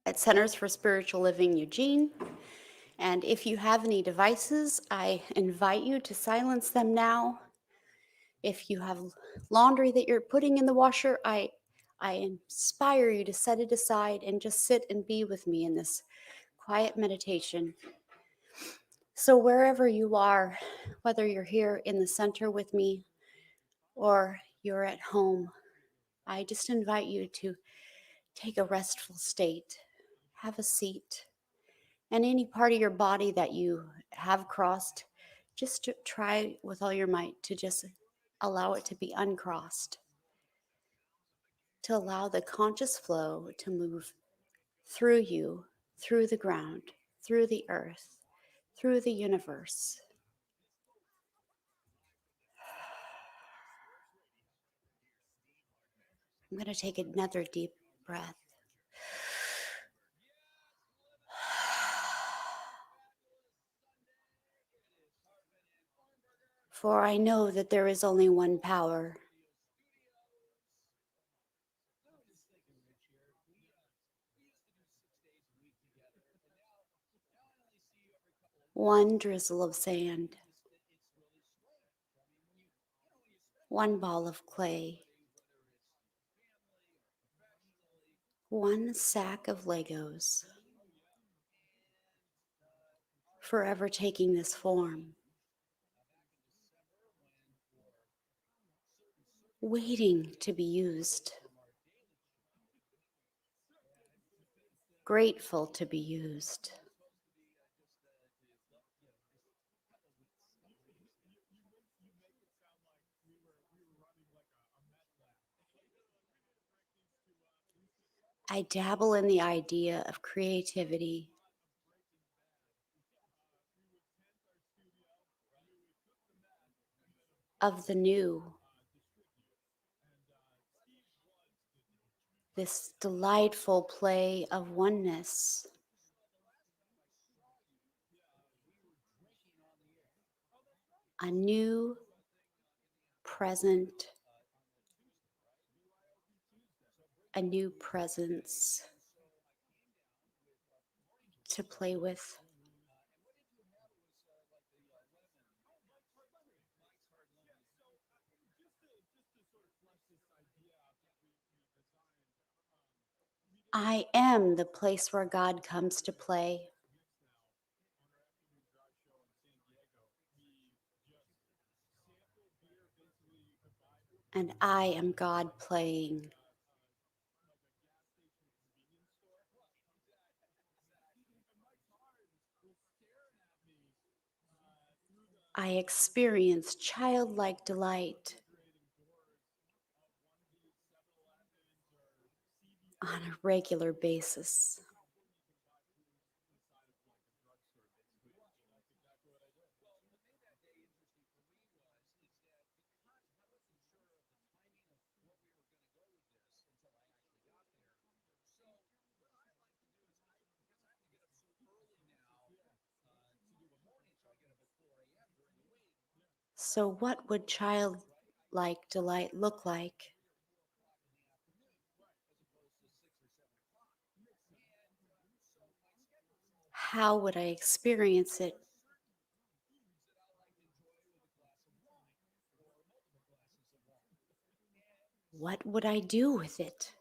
at Centers for Spiritual Living Eugene. And if you have any devices, I invite you to silence them now. If you have laundry that you're putting in the washer, I inspire you to set it aside and just sit and be with me in this quiet meditation. So wherever you are, whether you're here in the center with me or you're at home, I just invite you to take a restful state, have a seat, and any part of your body that you have crossed, just to try with all your might to just allow it to be uncrossed, to allow the conscious flow to move through you, through the ground, through the earth, through the universe. I'm going to take another deep breath. For I know that there is only one power. One drizzle of sand, one ball of clay, one sack of Legos, forever taking this form, waiting to be used, grateful to be used. I dabble in the idea of creativity, of the new, this delightful play of oneness. A new present, a new presence to play with. I am the place where God comes to play. And I am God playing. I experience childlike delight on a regular basis. So, what would childlike delight look like? How would I experience it? What would I do with it?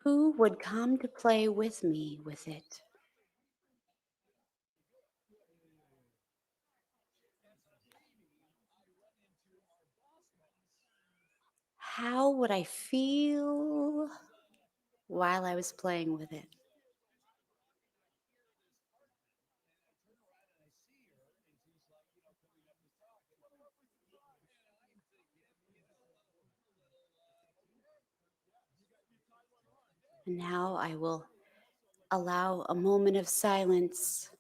Who would come to play with me with it? How would I feel while I was playing with it? And now I will allow a moment of silence.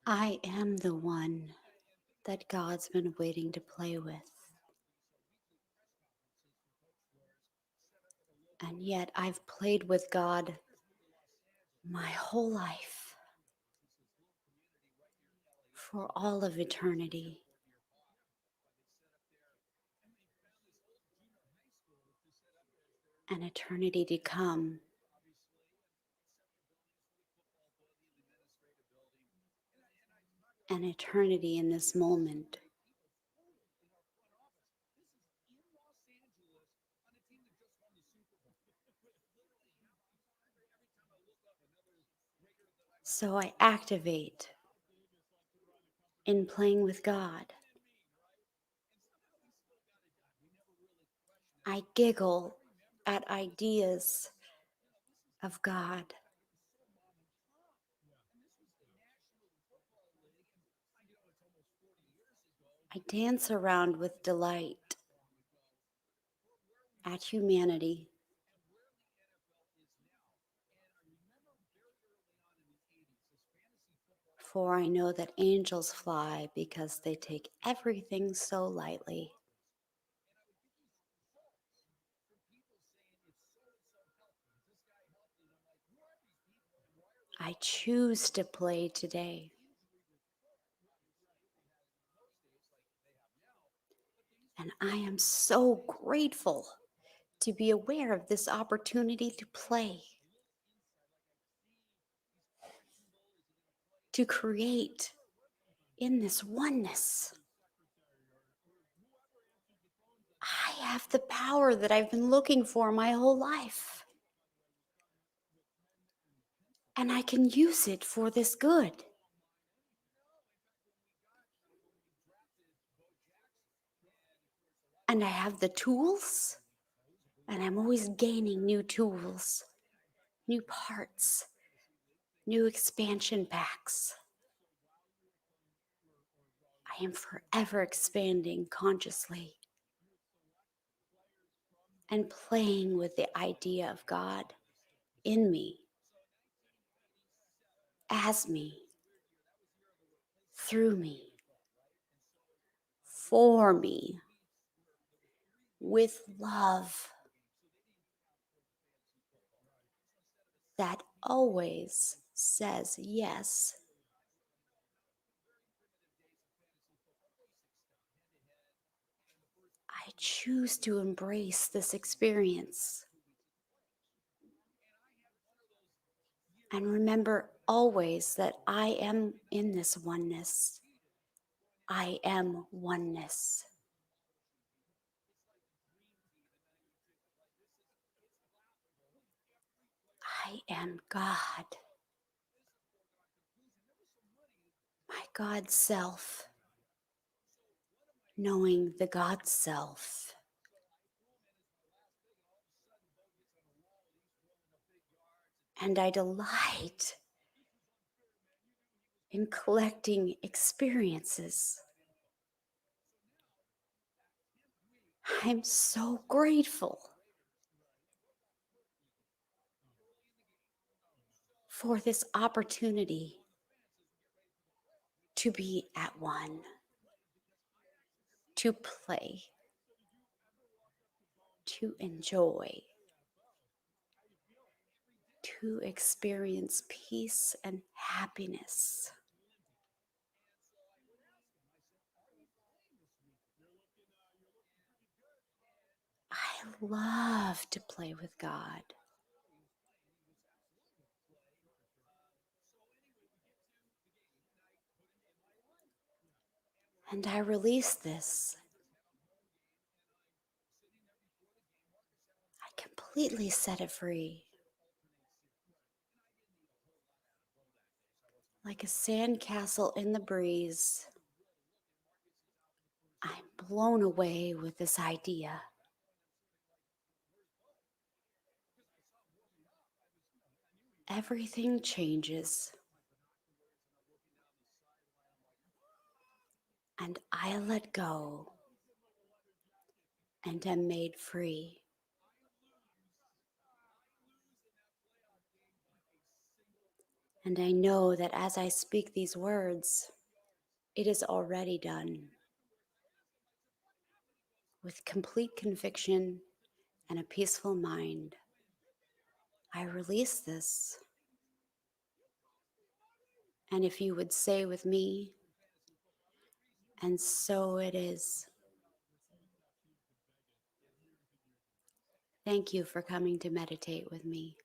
I am the one that God's been waiting to play with. And yet I've played with God my whole life, for all of eternity. An eternity to come. An eternity in this moment. So I activate in playing with God. I giggle at ideas of God. I dance around with delight at humanity. For I know that angels fly because they take everything so lightly. I choose to play today. And I am so grateful to be aware of this opportunity to play, to create in this oneness. I have the power that I've been looking for my whole life. And I can use it for this good. And I have the tools, and I'm always gaining new tools, new parts, new expansion packs. I am forever expanding consciously and playing with the idea of God in me, as me, through me, for me, with love that always says yes. I choose to embrace this experience. And remember always that I am in this oneness. I am oneness. I am God. My God self, knowing the God self. And I delight in collecting experiences. I'm so grateful for this opportunity to be at one, to play, to enjoy, to experience peace and happiness. I love to play with God. And I release this. I completely set it free. Like a sandcastle in the breeze, I'm blown away with this idea. Everything changes. And I let go and am made free. And I know that as I speak these words, it is already done. With complete conviction and a peaceful mind, I release this. And if you would say with me, and so it is. Thank you for coming to meditate with me.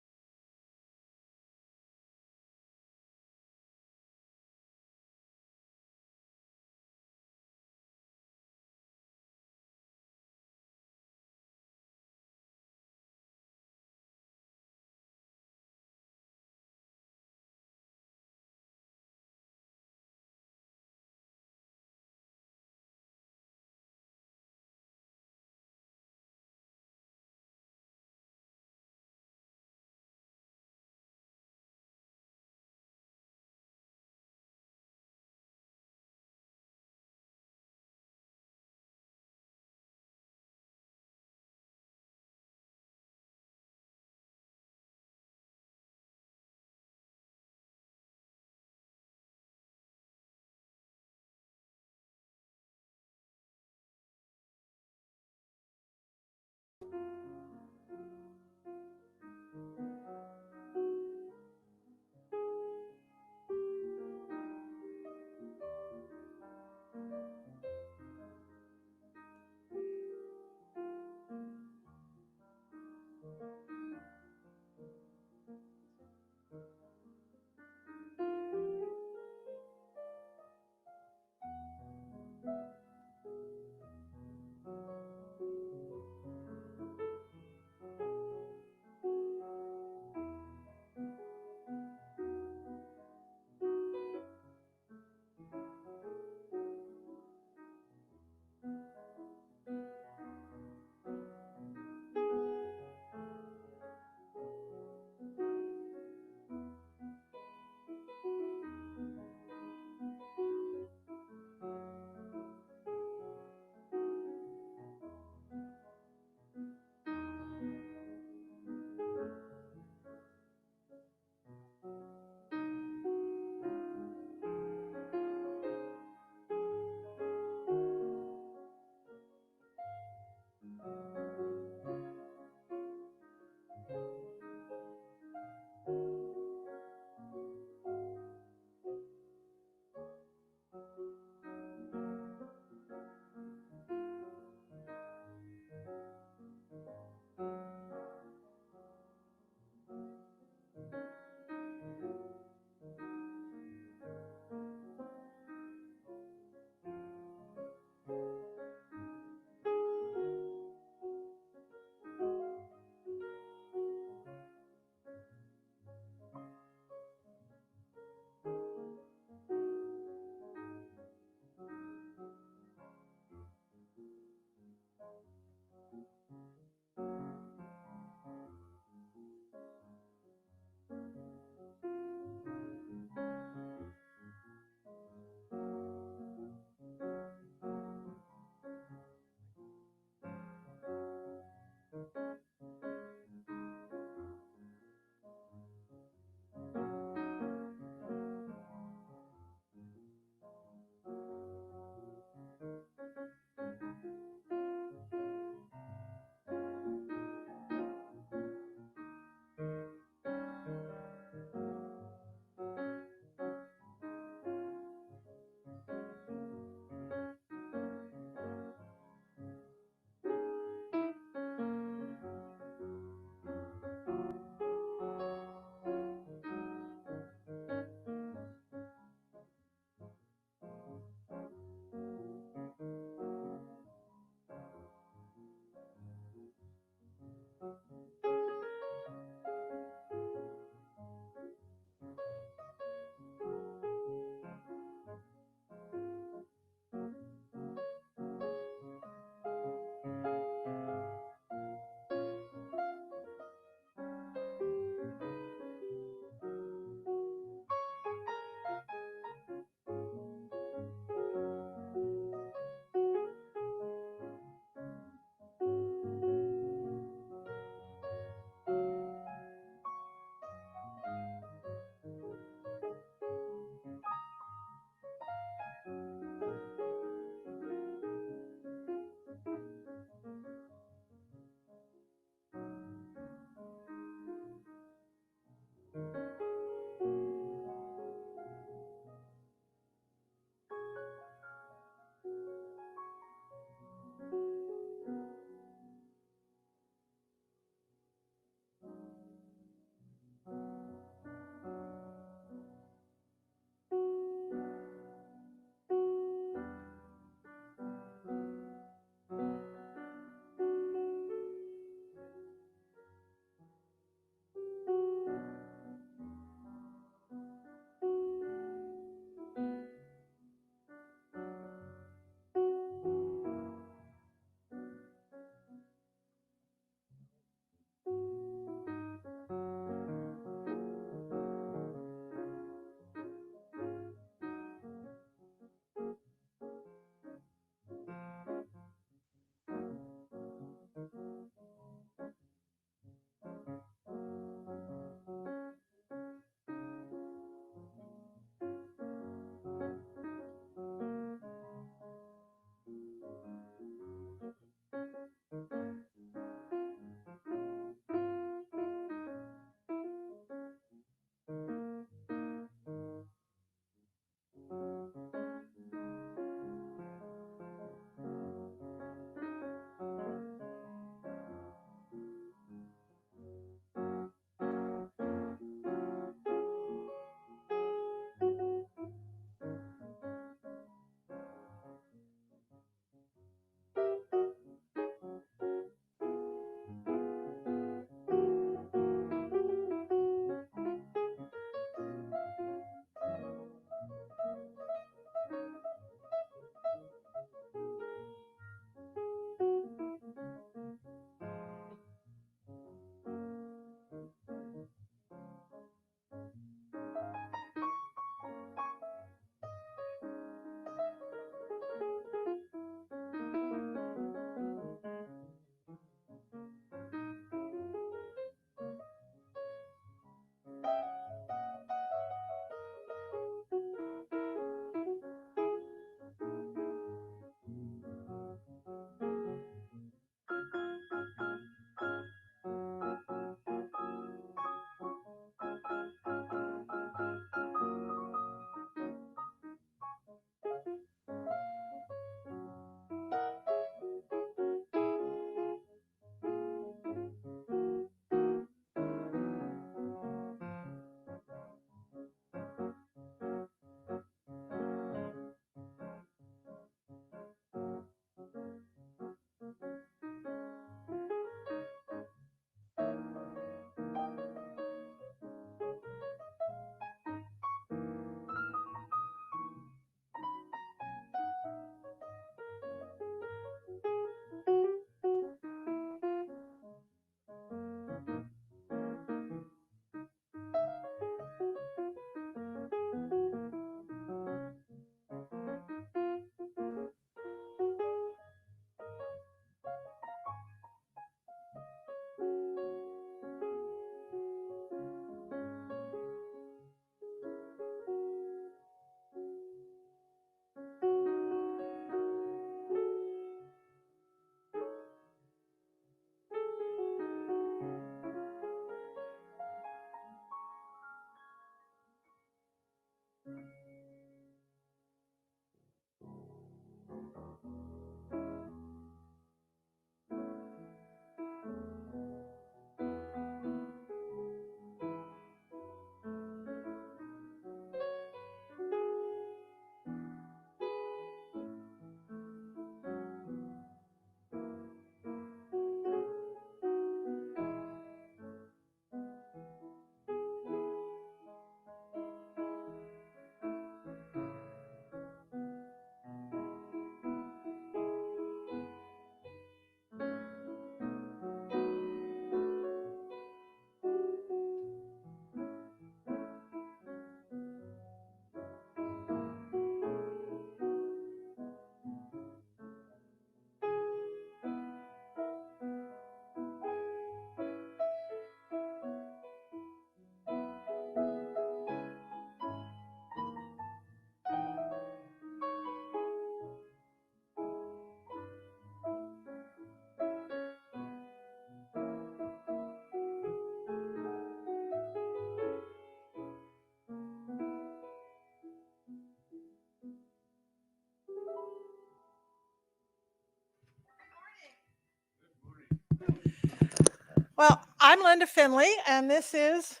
Well, I'm Linda Finley, and this is,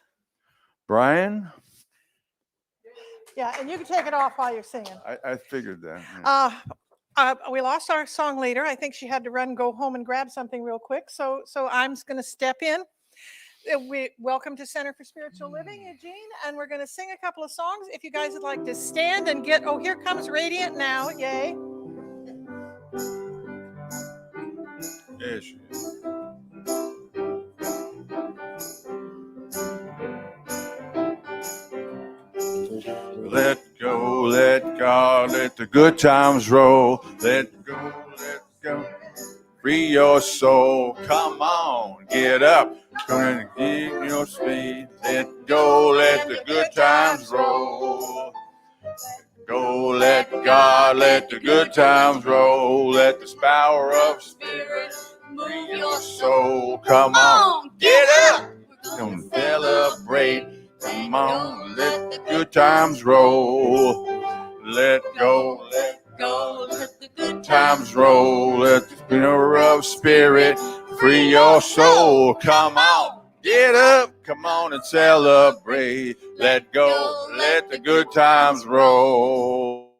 Brian? yeah, and you can take it off while you're singing. I figured that. Yeah. We lost our song leader. I think she had to run, go home and grab something real quick. So I'm going to step in. We welcome to Center for Spiritual Living, Eugene, and we're going to sing a couple of songs. If you guys would like to stand and get, oh, here comes Radiant now, yay. There she is. Let go, let God, let the good times roll. Let go, free your soul. Come on, get up, gonna give your speed. Let go, let the good times roll. Go, let God, let the good times roll. Let this power of spirit move your soul. Come on, get up, gonna celebrate. Come on, let the good times roll. Let go, let the good times roll. Let the power of spirit free your soul. Come on, get up, come on and celebrate. Let go, let the good times roll.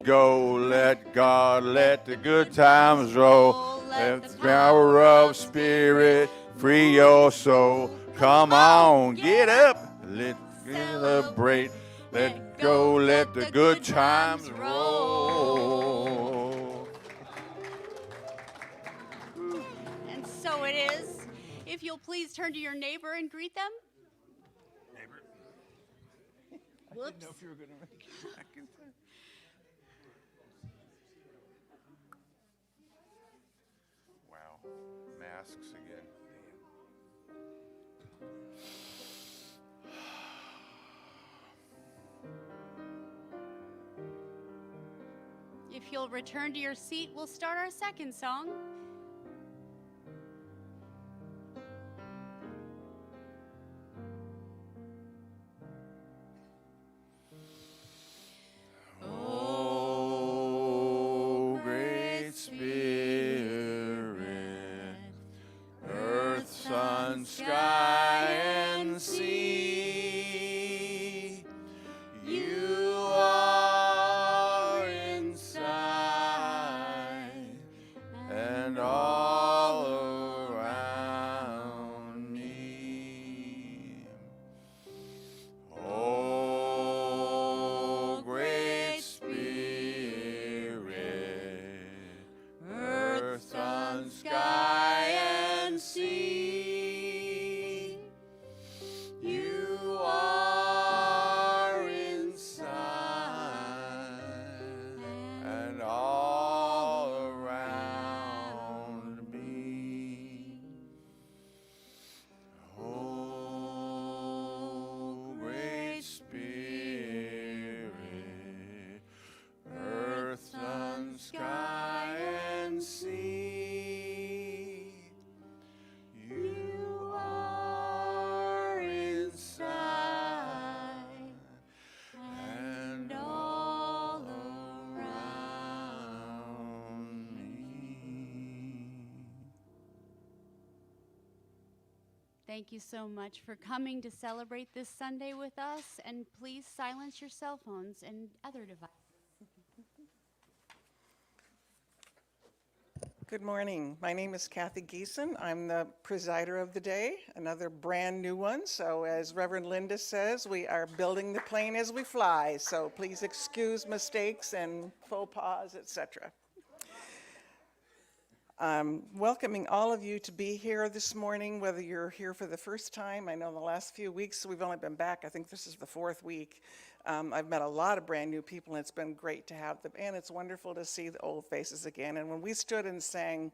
Go, let God, let the good times roll. Let the power of spirit free your soul. Come on, get up, let's celebrate. Let go, let the good times roll. And so it is. If you'll please turn to your neighbor and greet them. Neighbor. Whoops. I didn't know if you were going to make it back in time. Wow, masks again. If you'll return to your seat, we'll start our second song. Oh, great Spirit, earth, sun, sky, and sea, you are inside and all around me. Oh, great Spirit, earth, sun, sky, and sea, you are inside and all around me. Oh, great Spirit, earth, sun, sky, and sea, you are inside and all around me. Thank you so much for coming to celebrate this Sunday with us, and please silence your cell phones and other devices. Good morning. My name is Kathy Geeson. I'm the presider of the day, another brand new one. So as Reverend Linda says, we are building the plane as we fly. So please excuse mistakes and faux pas, etc. I'm welcoming all of you to be here this morning, whether you're here for the first time. I know in the last few weeks we've only been back. I think this is the fourth week. I've met a lot of brand new people, and it's been great to have them. And it's wonderful to see the old faces again. And when we stood and sang,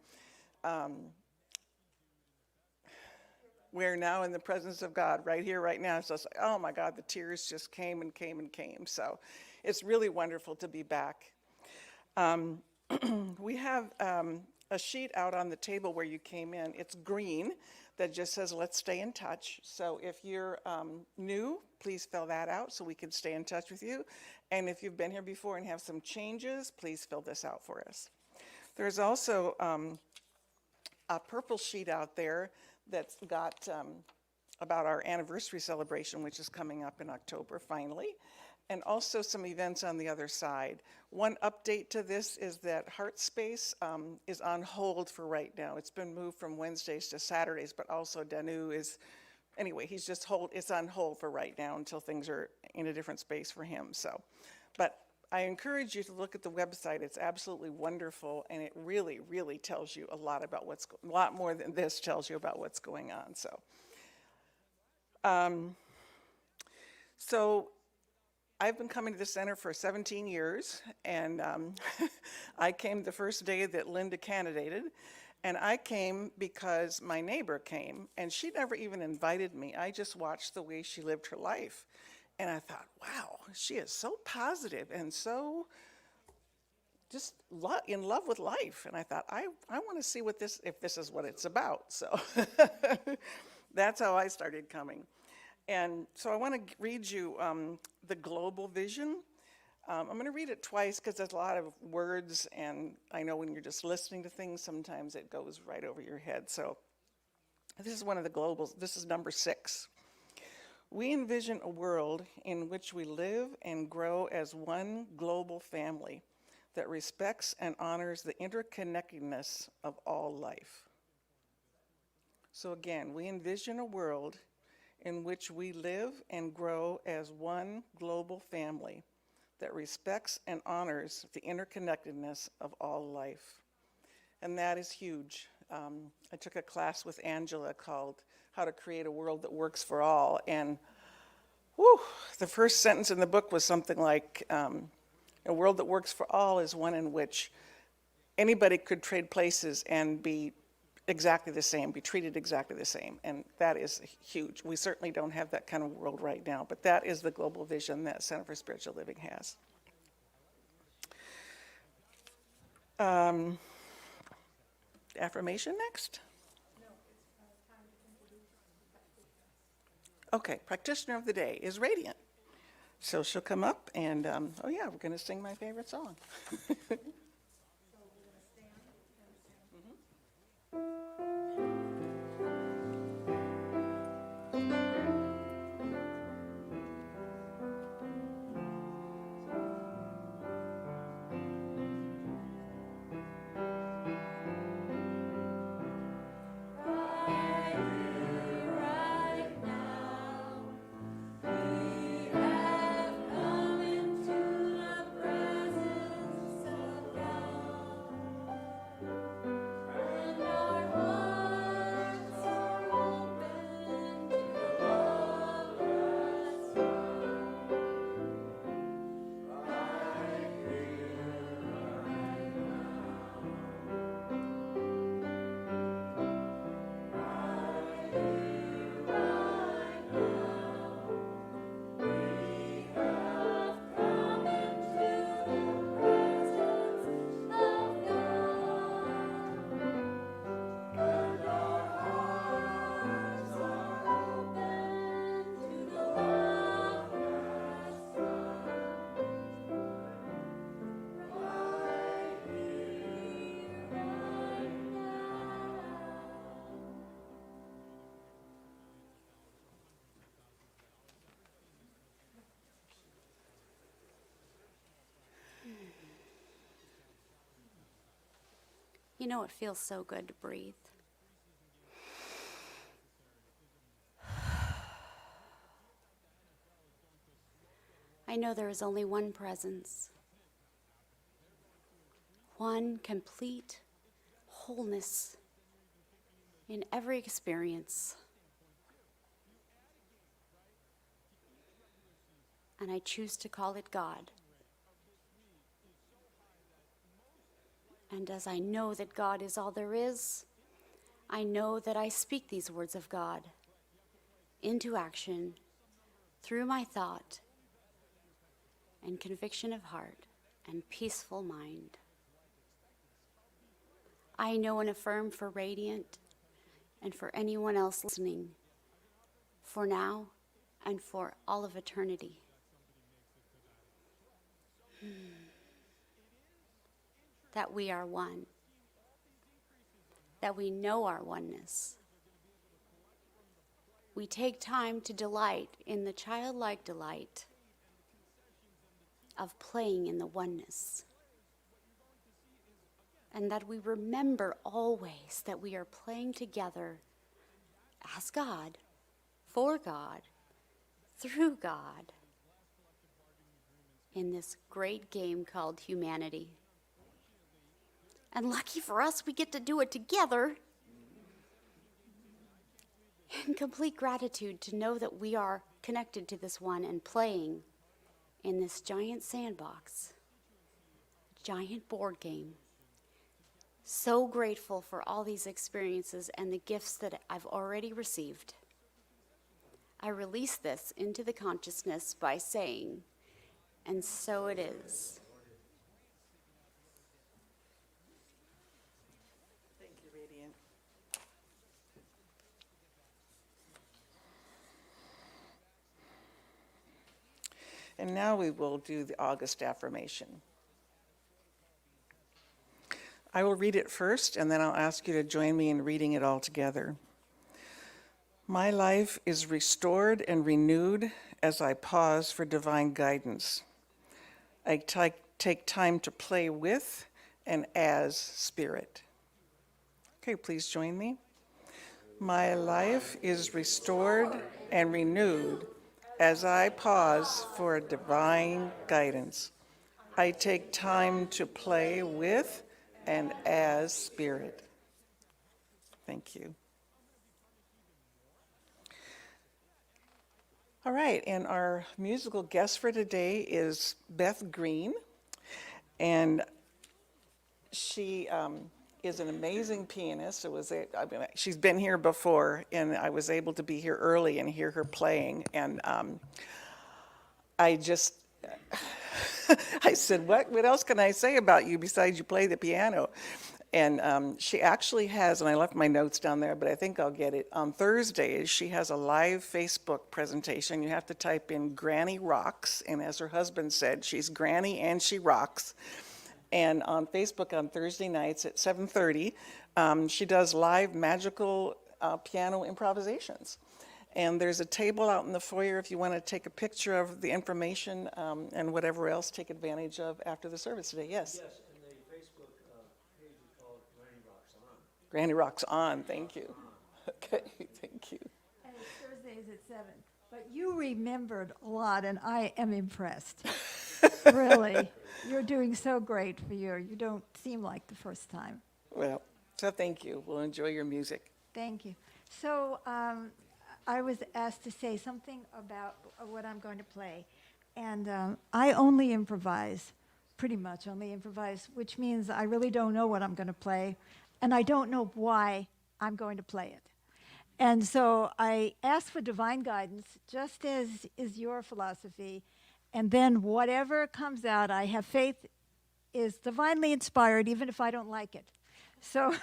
we're now in the presence of God right here, right now. So it's like, oh my God, the tears just came and came and came. So it's really wonderful to be back. We have a sheet out on the table where you came in. It's green that just says, let's stay in touch. So if you're new, please fill that out so we can stay in touch with you. And if you've been here before and have some changes, please fill this out for us. There's also a purple sheet out there that's got about our anniversary celebration, which is coming up in October finally, and also some events on the other side. One update to this is that Heart Space is on hold for right now. It's been moved from Wednesdays to Saturdays, but also Danu is, anyway, it's on hold for right now until things are in a different space for him, so. But I encourage you to look at the website. It's absolutely wonderful, and it really, really tells you a lot about a lot more than this tells you about what's going on, so. So I've been coming to the center for 17 years, and I came the first day that Linda candidated, and I came because my neighbor came, and she never even invited me. I just watched the way she lived her life, and I thought, wow, she is so positive and so just in love with life. And I thought, I want to see if this is what it's about. So that's how I started coming. And so I want to read you the global vision. I'm going to read it twice because there's a lot of words, and I know when you're just listening to things, sometimes it goes right over your head. So this is one of the globals. This is number 6. We envision a world in which we live and grow as one global family that respects and honors the interconnectedness of all life. So again, we envision a world in which we live and grow as one global family that respects and honors the interconnectedness of all life. And that is huge. I took a class with Angela called How to Create a World That Works for All. And whew, the first sentence in the book was something like, a world that works for all is one in which anybody could trade places and be exactly the same, be treated exactly the same. And that is huge. We certainly don't have that kind of world right now, but that is the global vision that Center for Spiritual Living has. Affirmation next? Okay, practitioner of the day is Radiant. So she'll come up and, oh yeah, we're gonna sing my favorite song. You know, it feels so good to breathe. I know there is only one presence, one complete wholeness in every experience. And I choose to call it God. And as I know that God is all there is, I know that I speak these words of God into action through my thought and conviction of heart and peaceful mind. I know and affirm for Radiant and for anyone else listening, for now and for all of eternity. That we are one, that we know our oneness, we take time to delight in the childlike delight of playing in the oneness. And that we remember always that we are playing together as God, for God, through God, in this great game called humanity. And lucky for us, we get to do it together. In complete gratitude to know that we are connected to this one and playing in this giant sandbox, giant board game. So grateful for all these experiences and the gifts that I've already received. I release this into the consciousness by saying, and so it is. Thank you, Radiant. And now we will do the August affirmation. I will read it first, and then I'll ask you to join me in reading it all together. My life is restored and renewed as I pause for divine guidance. I take time to play with and as spirit. Okay, please join me. My life is restored and renewed as I pause for divine guidance. I take time to play with and as spirit. Thank you. All right, and our musical guest for today is Beth Green, and she is an amazing pianist. She's been here before, and I was able to be here early and hear her playing, and I just, I said, what else can I say about you besides you play the piano? And she actually has, and I left my notes down there, but I think I'll get it. On Thursdays, she has a live Facebook presentation. You have to type in Granny Rocks, and as her husband said, she's Granny and she rocks. And on Facebook on Thursday nights at 7:30, she does live magical piano improvisations. And there's a table out in the foyer if you want to take a picture of the information and whatever else take advantage of after the service today. Yes? Yes, and the Facebook page is called Granny Rocks On. Granny Rocks On, thank you. Okay, thank you. And it's Thursdays at 7. But you remembered a lot, and I am impressed. Really. You're doing so great for you. You don't seem like the first time. Well, so thank you. We'll enjoy your music. Thank you. So I was asked to say something about what I'm going to play. And I only improvise, pretty much only improvise, which means I really don't know what I'm going to play. And I don't know why I'm going to play it. And so I ask for divine guidance, just as is your philosophy. And then whatever comes out, I have faith is divinely inspired, even if I don't like it. So,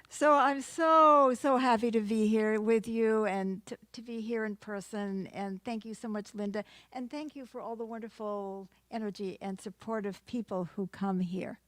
so I'm so happy to be here with you and to be here in person. And thank you so much, Linda. And thank you for all the wonderful energy and supportive people who come here.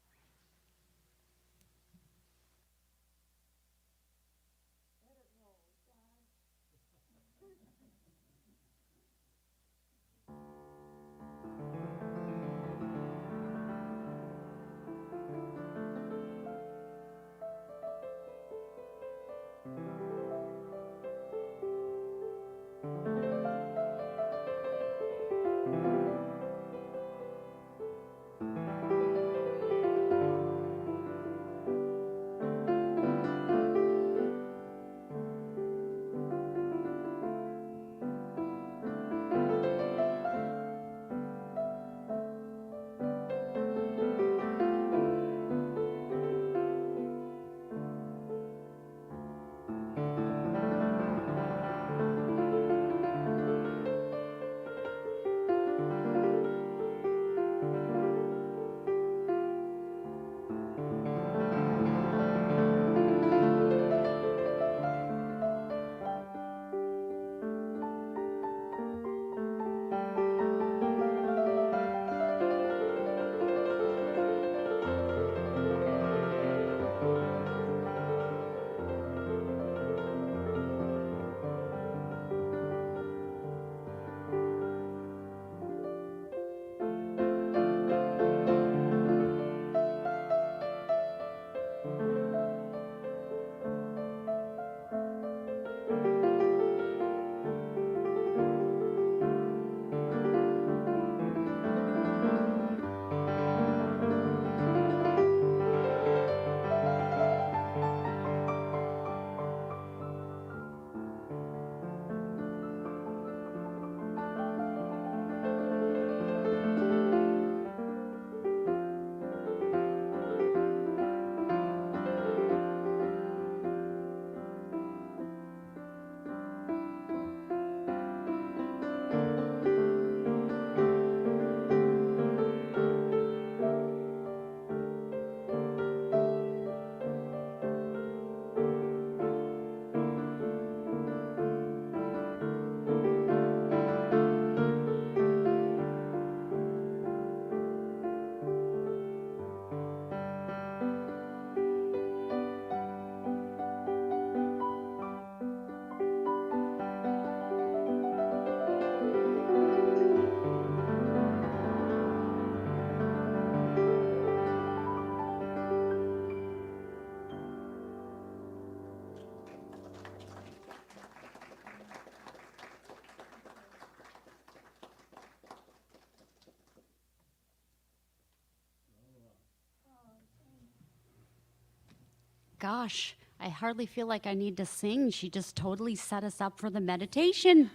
Gosh, I hardly feel like I need to sing. She just totally set us up for the meditation.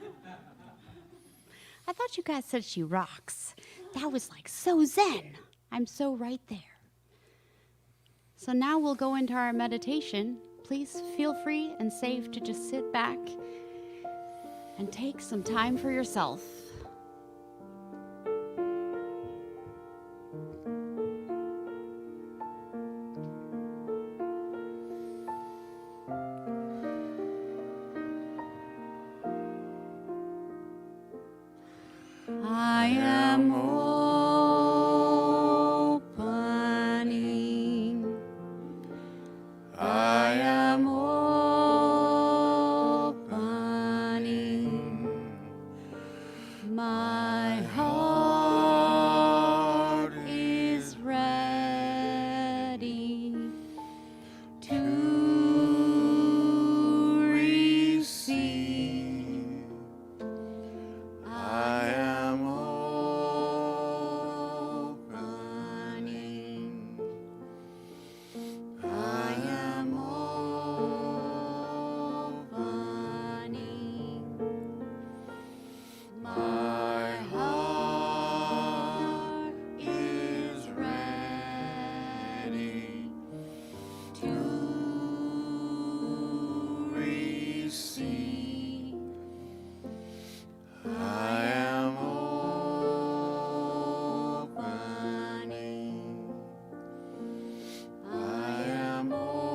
I thought you guys said she rocks. That was like so zen. I'm so right there. So now we'll go into our meditation. Please feel free and safe to just sit back and take some time for yourself. I am opening. I am opening. My heart is ready to receive. I am opening. I am opening. My heart is ready to receive. I am opening. I am opening.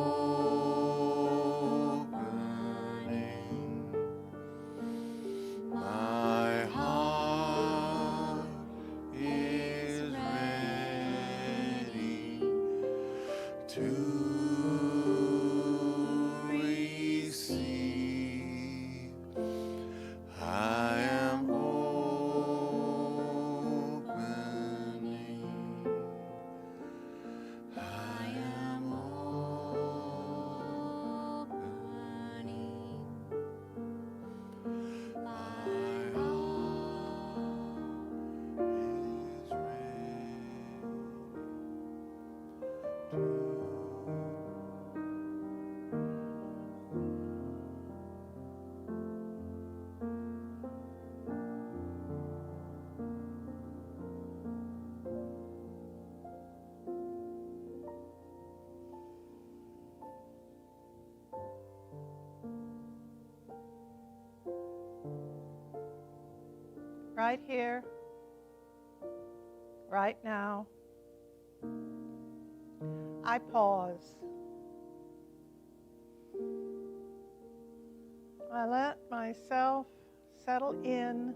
My heart is ready to receive. I am opening. I am opening. My heart is right here, right now, I pause. I let myself settle in.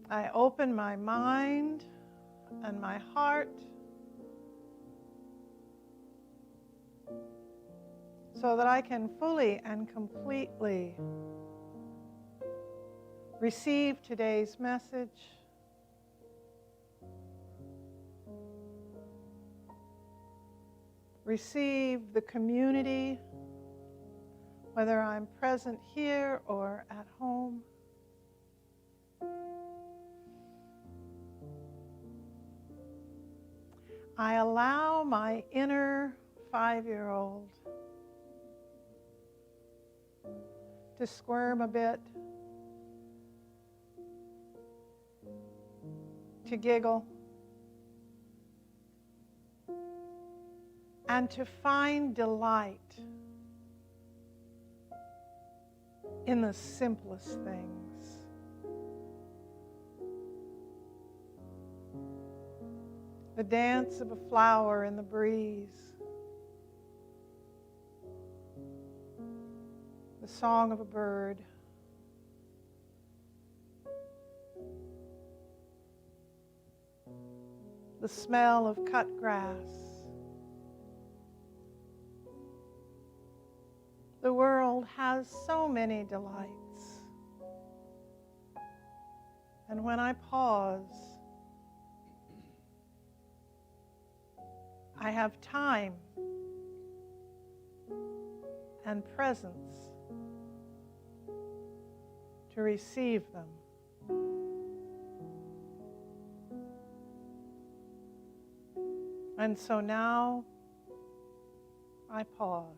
I open my mind and my heart so that I can fully and completely receive today's message, receive the community, whether I'm present here or at home. I allow my inner 5-year-old to squirm a bit, to giggle, and to find delight in the simplest things. The dance of a flower in the breeze, the song of a bird, the smell of cut grass. The world has so many delights. And when I pause, I have time and presence to receive them. And so now I pause.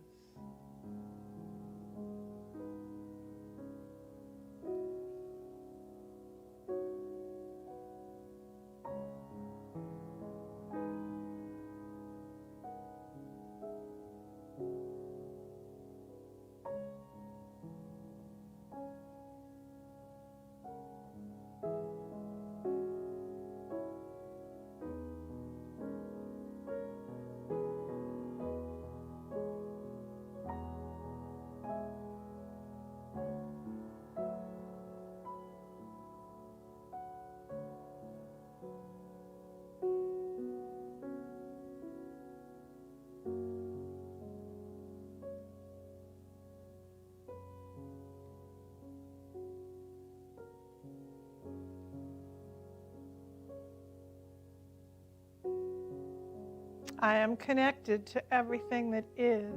I am connected to everything that is.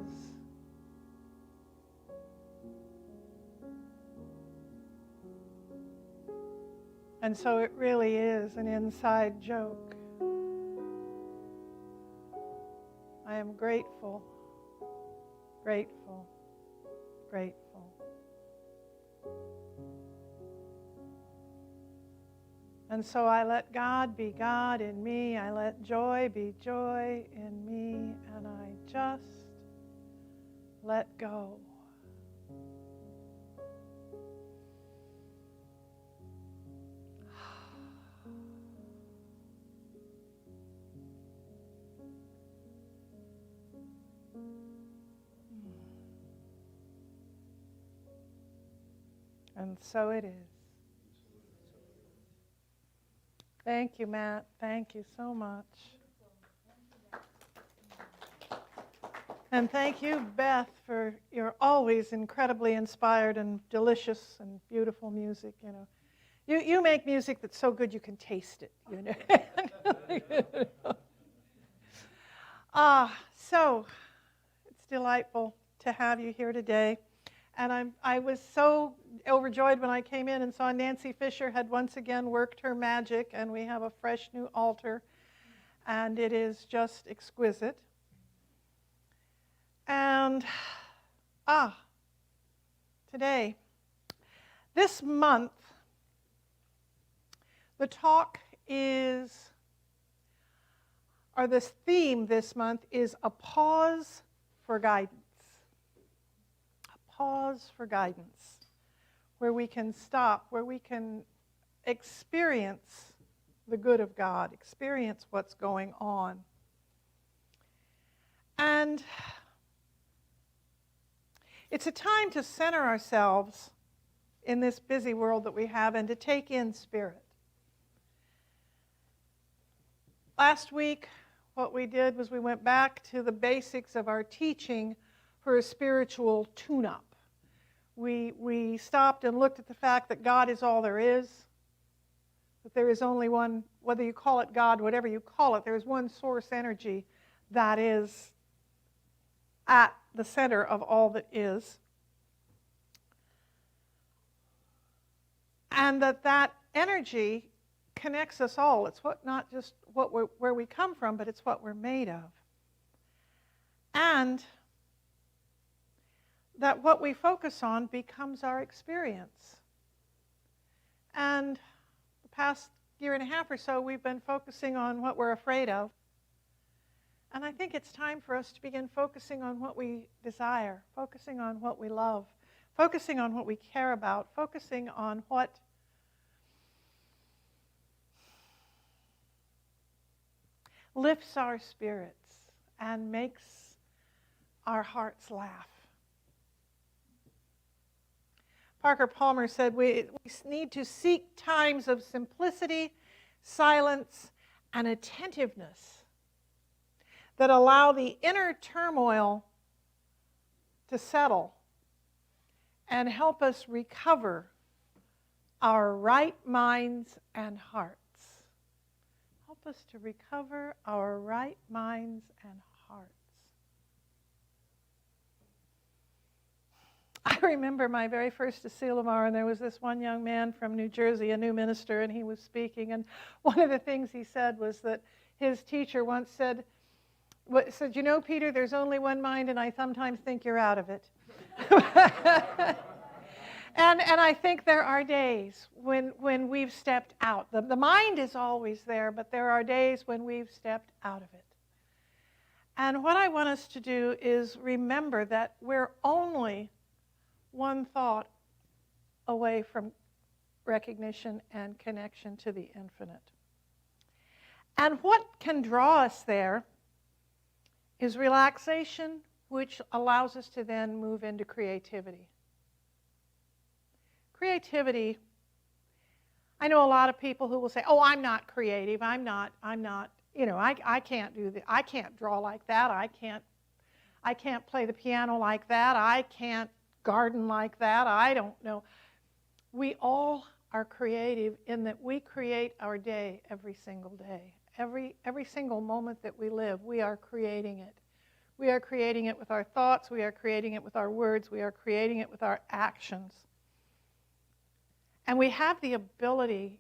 And so it really is an inside joke. I am grateful, grateful, grateful. And so I let God be God in me. I let joy be joy in me. And I just let go. And so it is. Thank you, Matt. Thank you so much. And thank you, Beth, for your always incredibly inspired and delicious and beautiful music. You know, you make music that's so good you can taste it. You know. So it's delightful to have you here today. And I was so overjoyed when I came in and saw Nancy Fisher had once again worked her magic, and we have a fresh new altar, and it is just exquisite. And, today, this month, the talk is, or this theme this month is a pause for guidance. Pause for guidance, where we can stop, where we can experience the good of God, experience what's going on. And it's a time to center ourselves in this busy world that we have and to take in Spirit. Last week, what we did was we went back to the basics of our teaching for a spiritual tune-up. We stopped and looked at the fact that God is all there is, that there is only one, whether you call it God, whatever you call it, there is one source energy that is at the center of all that is. And that energy connects us all. It's not just where we come from, but it's what we're made of. And that what we focus on becomes our experience. And the past year and a half or so, we've been focusing on what we're afraid of. And I think it's time for us to begin focusing on what we desire, focusing on what we love, focusing on what we care about, focusing on what lifts our spirits and makes our hearts laugh. Parker Palmer said we need to seek times of simplicity, silence, and attentiveness that allow the inner turmoil to settle and help us recover our right minds and hearts. Help us to recover our right minds and hearts. I remember my very first Asilomar, and there was this one young man from New Jersey, a new minister, and he was speaking. And one of the things he said was that his teacher once said, said, you know, Peter, there's only one mind, and I sometimes think you're out of it. And I think there are days when we've stepped out. The mind is always there, but there are days when we've stepped out of it. And what I want us to do is remember that we're only one thought away from recognition and connection to the infinite. And what can draw us there is relaxation, which allows us to then move into creativity. Creativity, I know a lot of people who will say, oh, I'm not creative, I'm not, you know, I can't do that, I can't draw like that, I can't play the piano like that, I can't garden like that, I don't know. We all are creative in that we create our day every single day. Every single moment that we live, we are creating it. We are creating it with our thoughts, we are creating it with our words, we are creating it with our actions. And we have the ability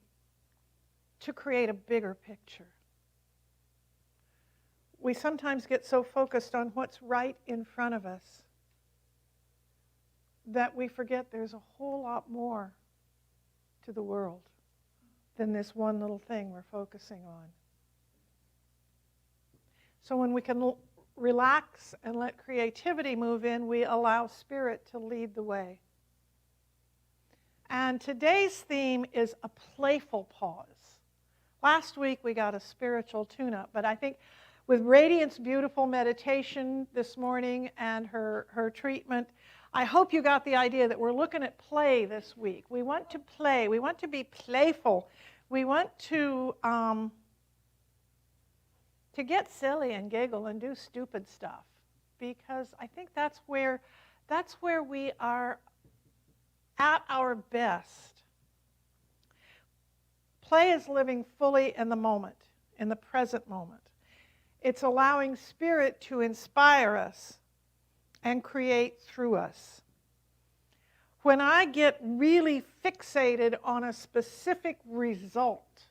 to create a bigger picture. We sometimes get so focused on what's right in front of us that we forget there's a whole lot more to the world than this one little thing we're focusing on. So when we can relax and let creativity move in, we allow spirit to lead the way. And today's theme is a playful pause. Last week we got a spiritual tune-up, but I think with Radiant's beautiful meditation this morning and her treatment, I hope you got the idea that we're looking at play this week. We want to play. We want to be playful. We want to get silly and giggle and do stupid stuff, because I think that's where we are at our best. Play is living fully in the moment, in the present moment. It's allowing spirit to inspire us and create through us. When I get really fixated on a specific result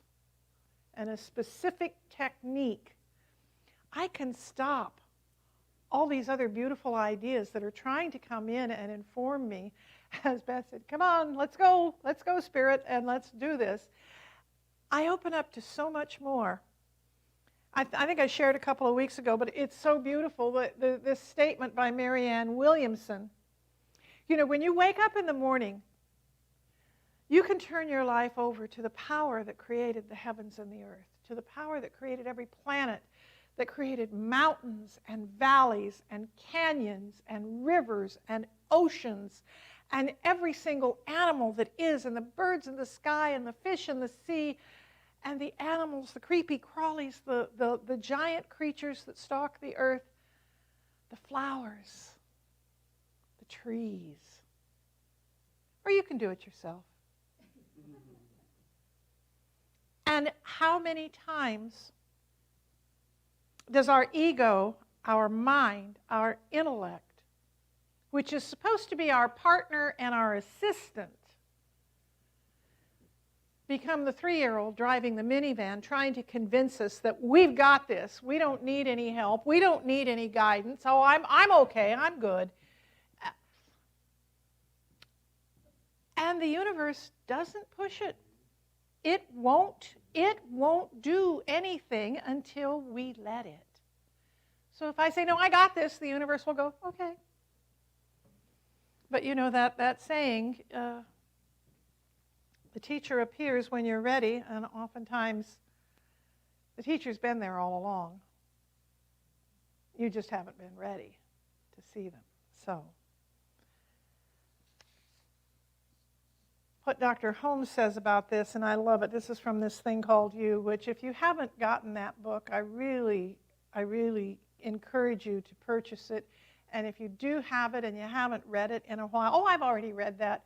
and a specific technique, I can stop all these other beautiful ideas that are trying to come in and inform me. As Beth said, come on, let's go, Spirit, and let's do this. I open up to so much more. I think I shared a couple of weeks ago, but it's so beautiful, this statement by Marianne Williamson. You know, when you wake up in the morning, you can turn your life over to the power that created the heavens and the earth, to the power that created every planet, that created mountains and valleys and canyons and rivers and oceans and every single animal that is, and the birds in the sky and the fish in the sea and the animals, the creepy crawlies, the giant creatures that stalk the earth, the flowers, the trees. Or you can do it yourself. And how many times does our ego, our mind, our intellect, which is supposed to be our partner and our assistant, become the 3-year-old driving the minivan trying to convince us that we've got this, we don't need any help, we don't need any guidance, oh, I'm okay, I'm good. And the universe doesn't push it. It won't do anything until we let it. So if I say, no, I got this, the universe will go, okay. But you know that saying, the teacher appears when you're ready, and oftentimes the teacher's been there all along. You just haven't been ready to see them. So, what Dr. Holmes says about this, and I love it, this is from this thing called You, which if you haven't gotten that book, I really encourage you to purchase it. And if you do have it and you haven't read it in a while, oh, I've already read that.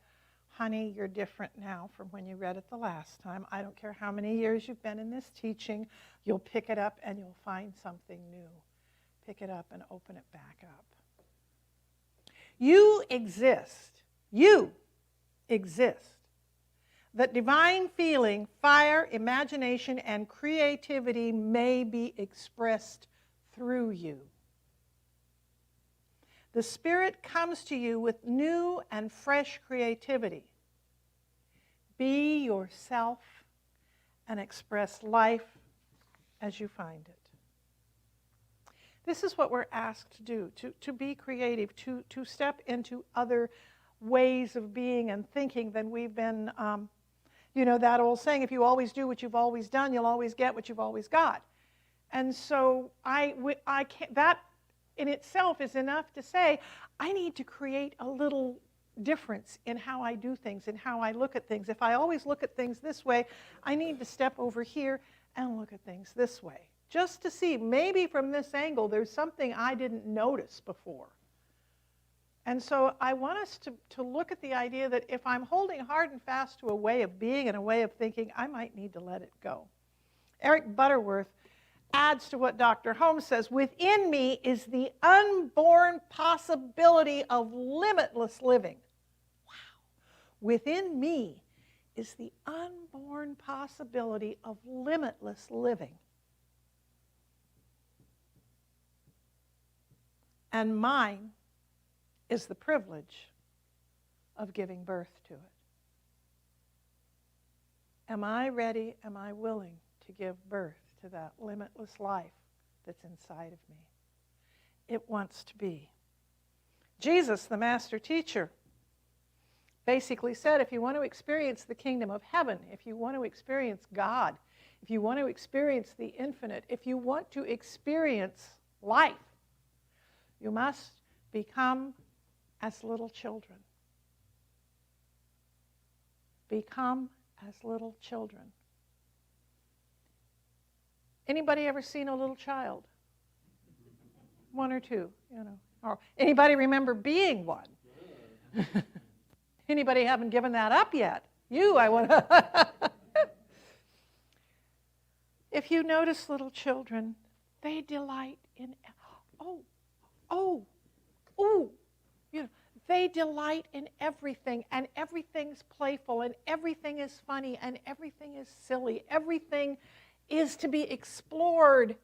Honey, you're different now from when you read it the last time. I don't care how many years you've been in this teaching, you'll pick it up and you'll find something new. Pick it up and open it back up. You exist. You exist. That divine feeling, fire, imagination, and creativity may be expressed through you. The Spirit comes to you with new and fresh creativity. Be yourself and express life as you find it. This is what we're asked to do, to be creative, to step into other ways of being and thinking than we've been, that old saying, if you always do what you've always done, you'll always get what you've always got. And so I can't, that in itself is enough to say, I need to create a little difference in how I do things, in how I look at things. If I always look at things this way, I need to step over here and look at things this way, just to see, maybe from this angle, there's something I didn't notice before. And so I want us to look at the idea that if I'm holding hard and fast to a way of being and a way of thinking, I might need to let it go. Eric Butterworth adds to what Dr. Holmes says, within me is the unborn possibility of limitless living. Wow. Within me is the unborn possibility of limitless living. And mine is the privilege of giving birth to it. Am I ready? Am I willing to give birth to that limitless life that's inside of me? It wants to be. Jesus, the master teacher, basically said, if you want to experience the kingdom of heaven, if you want to experience God, if you want to experience the infinite, if you want to experience life, you must become as little children. Become as little children. Anybody ever seen a little child? One or two, Or anybody remember being one? Anybody haven't given that up yet? I want to. If you notice little children, they delight in, they delight in everything, and everything's playful, and everything is funny, and everything is silly. Everything is to be explored.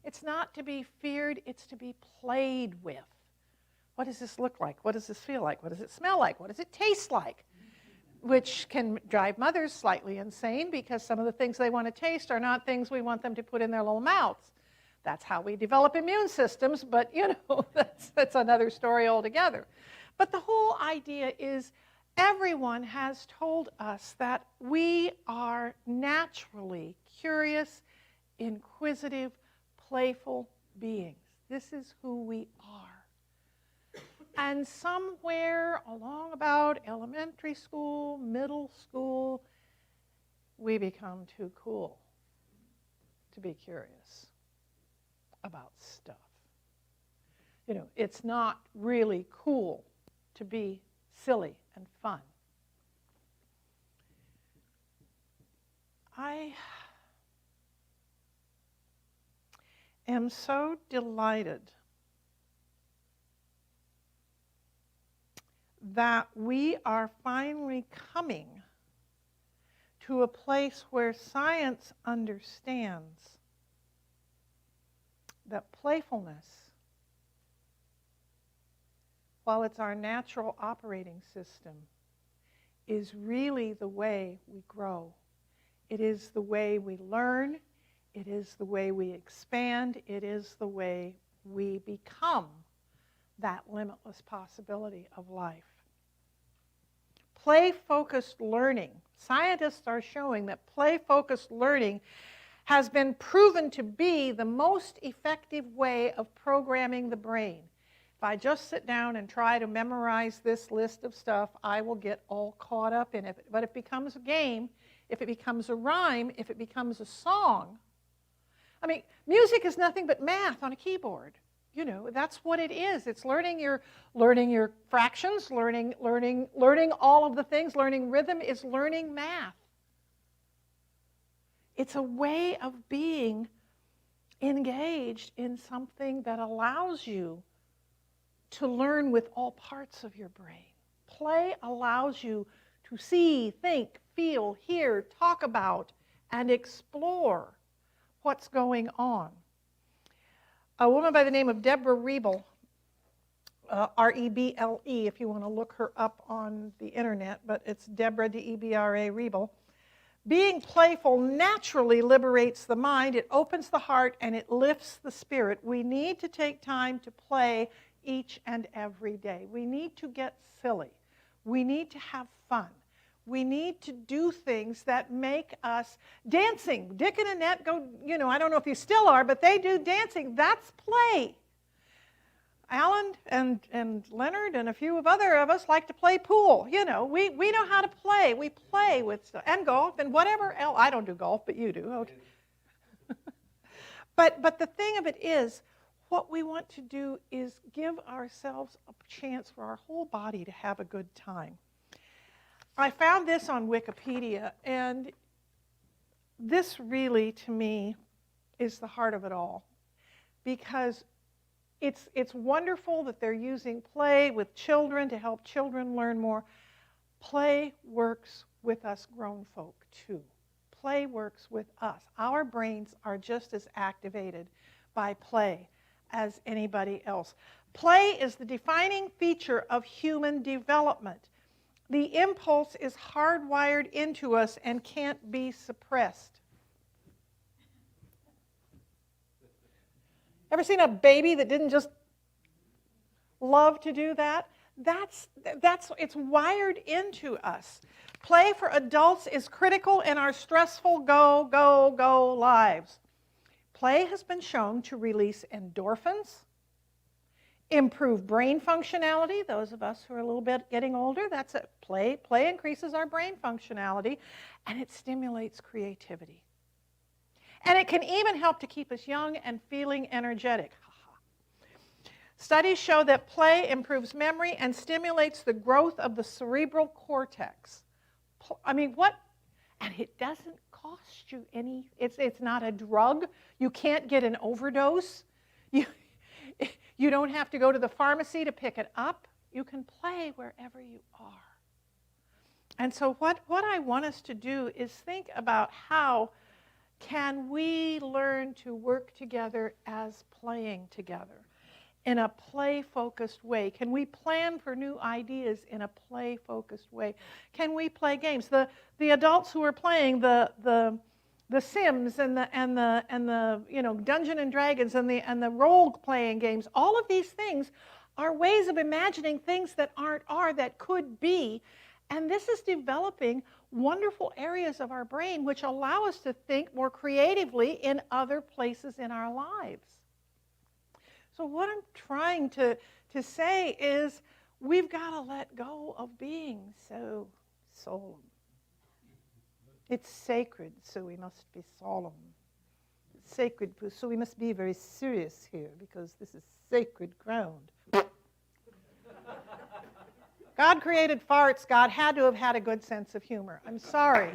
It's not to be feared, it's to be played with. What does this look like? What does this feel like? What does it smell like? What does it taste like? Which can drive mothers slightly insane, because some of the things they want to taste are not things we want them to put in their little mouths. That's how we develop immune systems, but that's another story altogether. But the whole idea is everyone has told us that we are naturally curious, inquisitive, playful beings. This is who we are. And somewhere along about elementary school, middle school, we become too cool to be curious about stuff. It's not really cool to be silly and fun. I am so delighted that we are finally coming to a place where science understands that playfulness, while it's our natural operating system, is really the way we grow. It is the way we learn. It is the way we expand. It is the way we become that limitless possibility of life. Play-focused learning. Scientists are showing that play-focused learning has been proven to be the most effective way of programming the brain. If I just sit down and try to memorize this list of stuff, I will get all caught up in it. But if it becomes a game, if it becomes a rhyme, if it becomes a song, music is nothing but math on a keyboard. That's what it is. It's learning your fractions, learning all of the things. Learning rhythm is learning math. It's a way of being engaged in something that allows you to learn with all parts of your brain. Play allows you to see, think, feel, hear, talk about, and explore what's going on. a woman by the name of Deborah Rebel, R-E-B-L-E, if you want to look her up on the internet, but it's Deborah, D-E-B-R-A, Rebel. Being playful naturally liberates the mind, it opens the heart, and it lifts the spirit. We need to take time to play each and every day. We need to get silly. We need to have fun. We need to do things that make us dancing. Dick and Annette go, I don't know if you still are, but they do dancing. That's play. Alan and Leonard and a few of us like to play pool. We know how to play. We play with stuff. And golf and whatever else. I don't do golf, but you do. Okay. But the thing of it is, what we want to do is give ourselves a chance for our whole body to have a good time. I found this on Wikipedia, and this really, to me, is the heart of it all. Because it's wonderful that they're using play with children to help children learn more. Play works with us grown folk, too. Play works with us. Our brains are just as activated by play as anybody else. Play is the defining feature of human development. The impulse is hardwired into us and can't be suppressed. Ever seen a baby that didn't just love to do that? It's wired into us. Play for adults is critical in our stressful go, go, go lives. Play has been shown to release endorphins, improve brain functionality. Those of us who are a little bit getting older, that's it. Play increases our brain functionality, and it stimulates creativity. And it can even help to keep us young and feeling energetic. Studies show that play improves memory and stimulates the growth of the cerebral cortex. What? And it doesn't cost you any, it's not a drug. You can't get an overdose. You don't have to go to the pharmacy to pick it up. You can play wherever you are. And so what I want us to do is think about how can we learn to work together as playing together in a play-focused way? Can we plan for new ideas in a play-focused way? Can we play games? The adults who are playing the Sims and the Dungeons and Dragons and the role-playing games, all of these things are ways of imagining things that aren't that could be. And this is developing wonderful areas of our brain which allow us to think more creatively in other places in our lives. So what I'm trying to say is we've got to let go of being so solemn. It's sacred, so we must be solemn. It's sacred, so we must be very serious here because this is sacred ground. God created farts. God had to have had a good sense of humor. I'm sorry,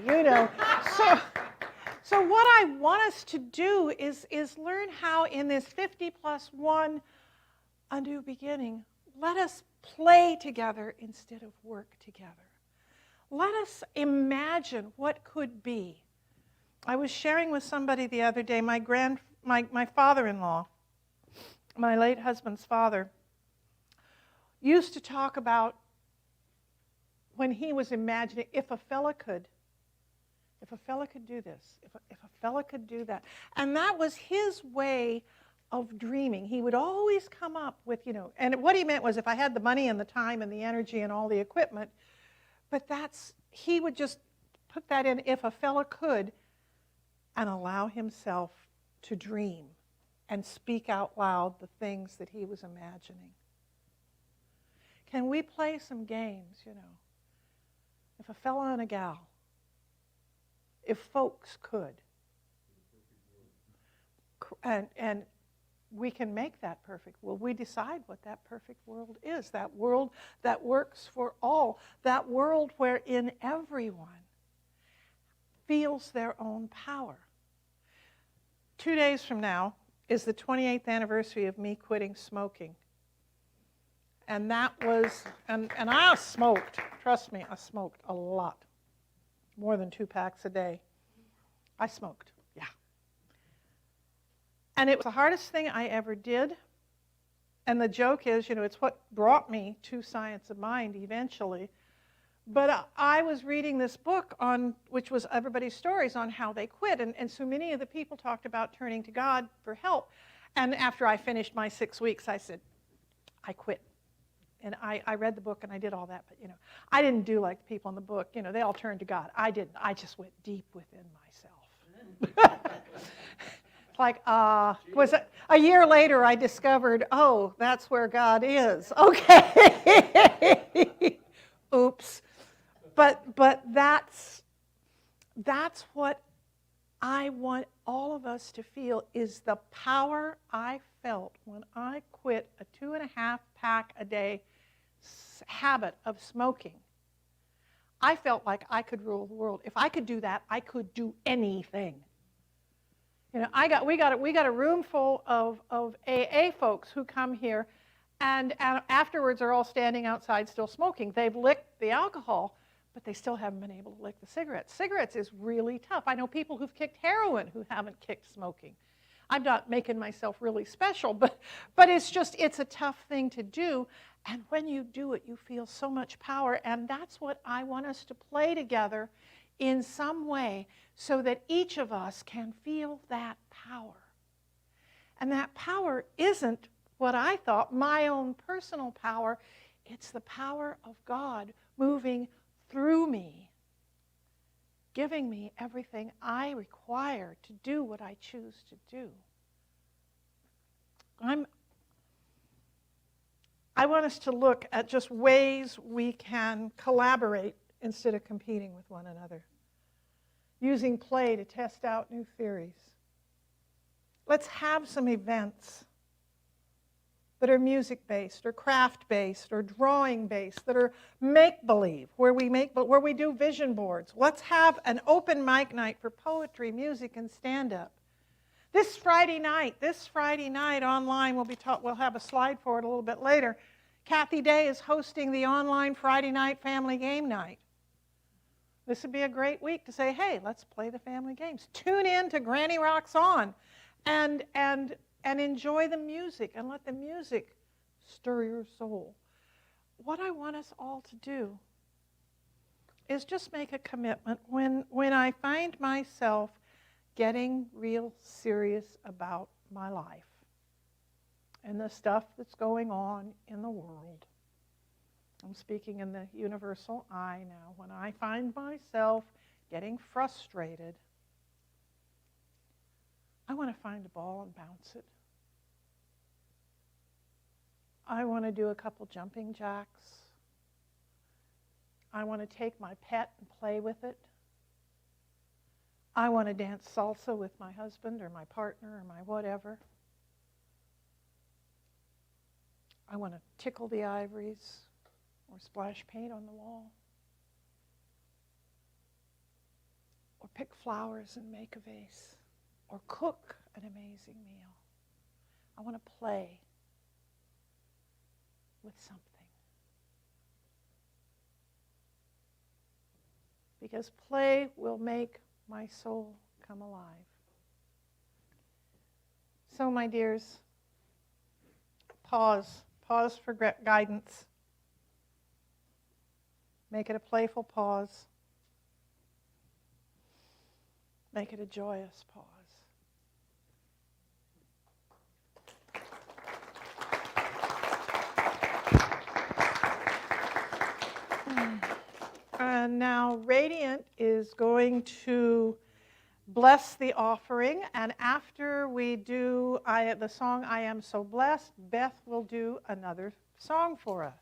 So what I want us to do is learn how in this 50+1, a new beginning, let us play together instead of work together. Let us imagine what could be. I was sharing with somebody the other day, my father-in-law, my late husband's father, used to talk about when he was imagining if a fella could do this, if a fella could do that. And that was his way of dreaming. He would always come up with, and what he meant was if I had the money and the time and the energy and all the equipment, but he would just put that in if a fella could and allow himself to dream and speak out loud the things that he was imagining. Can we play some games, If a fella and a gal, if folks could, and we can make that perfect world. We decide what that perfect world is, that world that works for all, that world wherein everyone feels their own power. 2 days from now is the 28th anniversary of me quitting smoking. And that was, and I smoked, trust me, I smoked a lot. More than 2 packs a day. I smoked, yeah. And it was the hardest thing I ever did. And the joke is, it's what brought me to Science of Mind eventually. But I was reading this book which was everybody's stories on how they quit. And so many of the people talked about turning to God for help. And after I finished my 6 weeks, I said, I quit. And I read the book and I did all that. But, I didn't do like the people in the book. They all turned to God. I didn't. I just went deep within myself. Like, was it a year later I discovered, oh, that's where God is. Okay. Oops. But that's what I want all of us to feel, is the power I felt when I quit a 2.5-pack a day habit of smoking. I felt like I could rule the world. If I could do that, I could do anything. We got a room full of AA folks who come here, and afterwards are all standing outside still smoking. They've licked the alcohol, but they still haven't been able to lick the cigarettes. Cigarettes is really tough. I know people who've kicked heroin who haven't kicked smoking. I'm not making myself really special, but it's a tough thing to do. And when you do it, you feel so much power. And that's what I want us to play together in some way, so that each of us can feel that power. And that power isn't what I thought, my own personal power. It's the power of God moving through me, giving me everything I require to do what I choose to do. I want us to look at just ways we can collaborate instead of competing with one another, using play to test out new theories. Let's have some events that are music-based or craft-based or drawing-based, that are make-believe, where we do vision boards. Let's have an open mic night for poetry, music, and stand-up. This Friday night online, we'll have a slide for it a little bit later. Kathy Day is hosting the online Friday night family game night. This would be a great week to say, hey, let's play the family games. Tune in to Granny Rocks On and enjoy the music, and let the music stir your soul. What I want us all to do is just make a commitment when I find myself getting real serious about my life and the stuff that's going on in the world. I'm speaking in the universal I now. When I find myself getting frustrated, I want to find a ball and bounce it. I want to do a couple jumping jacks. I want to take my pet and play with it. I want to dance salsa with my husband or my partner or my whatever. I want to tickle the ivories or splash paint on the wall. Or pick flowers and make a vase. Or cook an amazing meal. I want to play with something. Because play will make my soul come alive. So, my dears, pause for guidance. Make it a playful pause. Make it a joyous pause. And now Radiant is going to bless the offering, and after we do the song I Am So Blessed, Beth will do another song for us.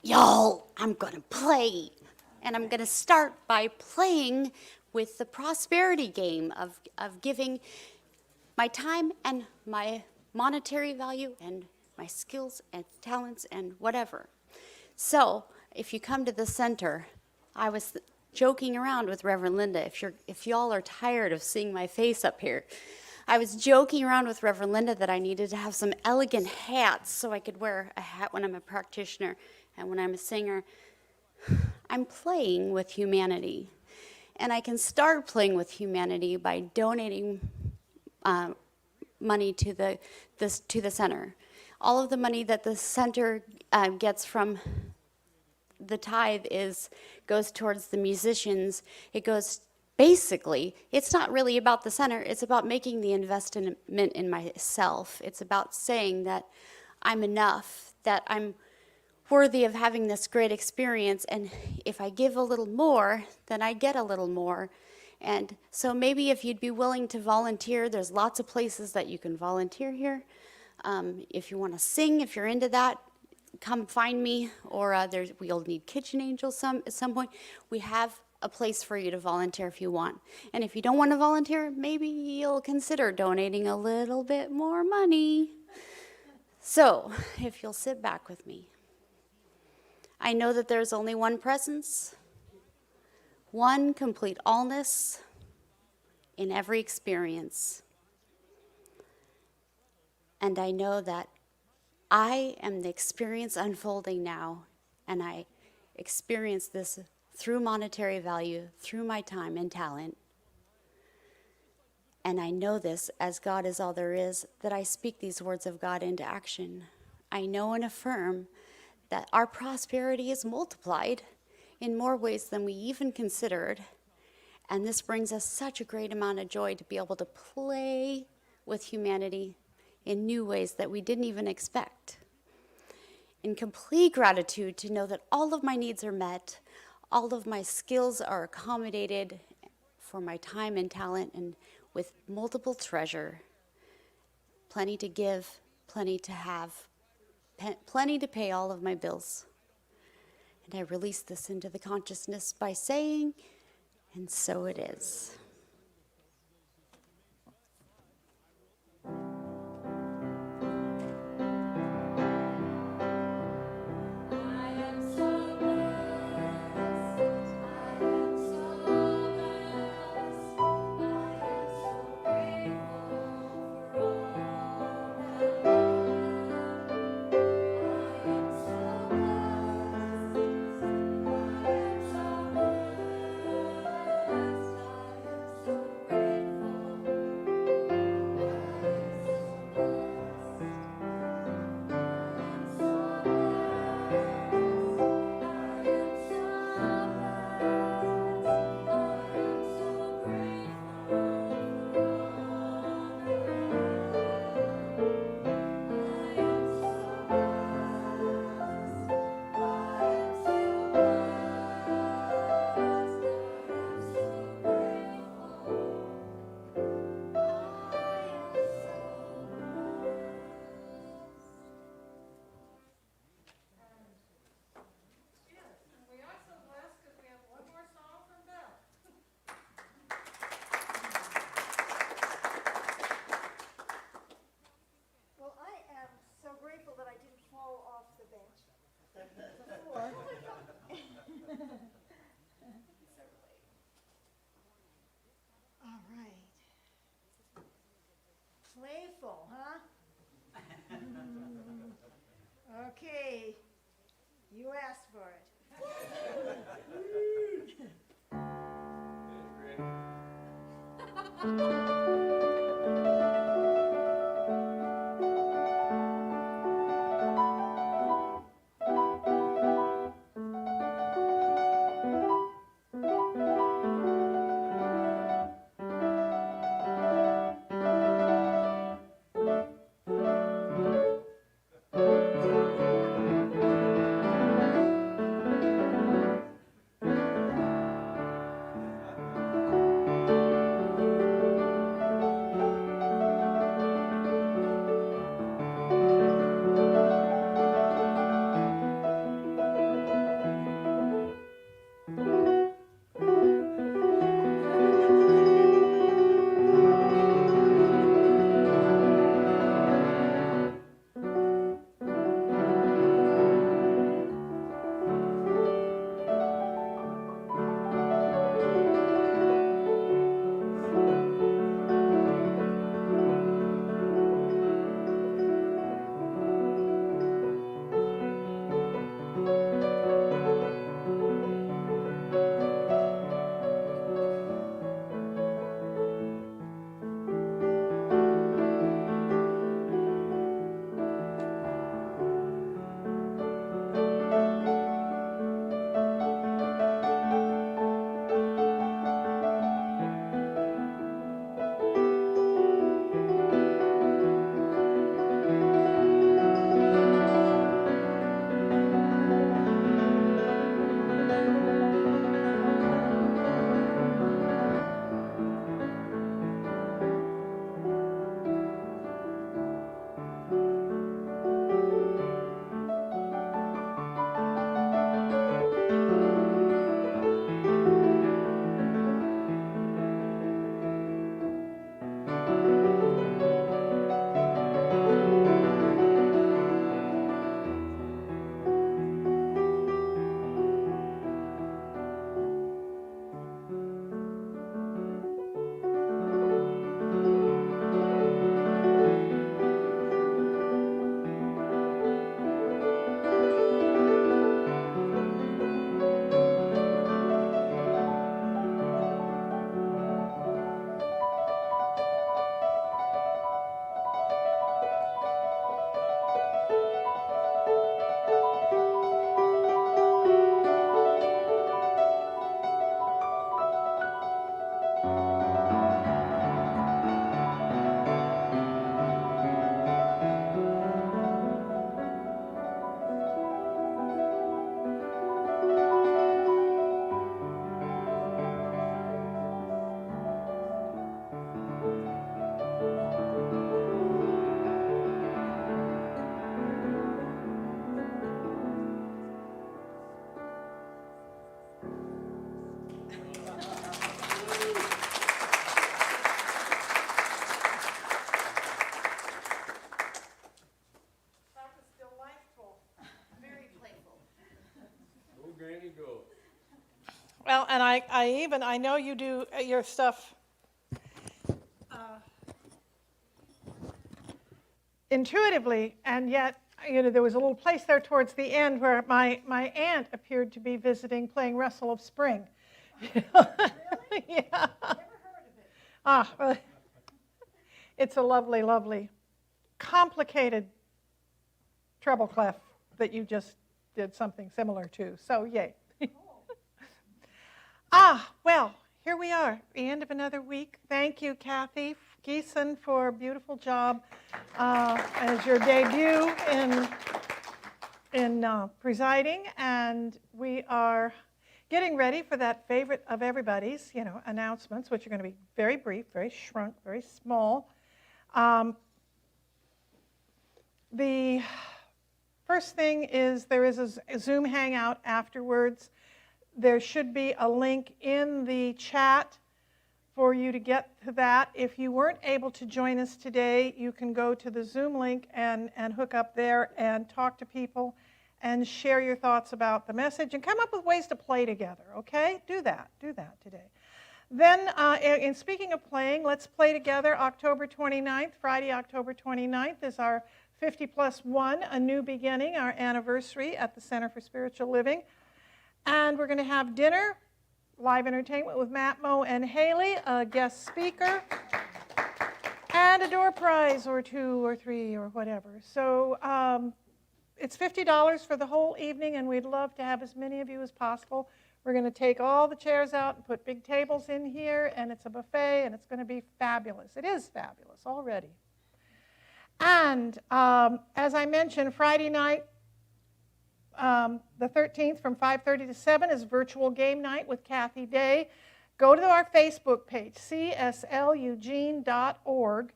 Y'all, I'm gonna play. And I'm gonna start by playing with the prosperity game of giving my time and my monetary value and my skills and talents and whatever. So if you come to the center, I was joking around with Reverend Linda. If y'all are tired of seeing my face up here, I was joking around with Reverend Linda that I needed to have some elegant hats so I could wear a hat when I'm a practitioner and when I'm a singer. I'm playing with humanity. And I can start playing with humanity by donating money to the center. All of the money that the center gets from the tithe goes towards the musicians. It goes basically, it's not really about the center, it's about making the investment in myself. It's about saying that I'm enough, that I'm worthy of having this great experience, and if I give a little more, then I get a little more. And so maybe if you'd be willing to volunteer, there's lots of places that you can volunteer here. If you want to sing, if you're into that, come find me, or we'll need kitchen angels at some point. We have a place for you to volunteer if you want. And if you don't want to volunteer, maybe you'll consider donating a little bit more money. So, if you'll sit back with me. I know that there's only one presence, one complete allness in every experience. And I know that I am the experience unfolding now, and I experience this through monetary value, through my time and talent. And I know this, as God is all there is, that I speak these words of God into action. I know and affirm that our prosperity is multiplied in more ways than we even considered. And this brings us such a great amount of joy to be able to play with humanity in new ways that we didn't even expect. In complete gratitude to know that all of my needs are met, all of my skills are accommodated for my time and talent, and with multiple treasure, plenty to give, plenty to have, plenty to pay all of my bills. And I release this into the consciousness by saying, and so it is. All right. Playful, huh? Okay. You asked for it. There you go. Well, and I know you do your stuff intuitively, and yet, there was a little place there towards the end where my aunt appeared to be visiting, playing Wrestle of Spring. Really? Yeah. Never heard of it. Well, it's a lovely, lovely, complicated treble clef that you just did something similar to. So, yay. Well, here we are, the end of another week. Thank you, Kathy Geeson, for a beautiful job as your debut in presiding. And we are getting ready for that favorite of everybody's, announcements, which are going to be very brief, very shrunk, very small. The first thing is there is a Zoom hangout afterwards. There should be a link in the chat for you to get to that. If you weren't able to join us today, you can go to the Zoom link and hook up there and talk to people and share your thoughts about the message and come up with ways to play together, okay? Do that today. Then, in speaking of playing, let's play together October 29th. Friday, October 29th is our 50+1, a new beginning, our anniversary at the Center for Spiritual Living. And we're going to have dinner, live entertainment with Matt, Mo, and Haley, a guest speaker, and a door prize or 2 or 3 or whatever. So it's $50 for the whole evening, and we'd love to have as many of you as possible. We're going to take all the chairs out and put big tables in here, and it's a buffet, and it's going to be fabulous. It is fabulous already. And as I mentioned, Friday night, the 13th from 5:30 to 7 is virtual game night with Kathy Day. Go to our Facebook page, csleugene.org,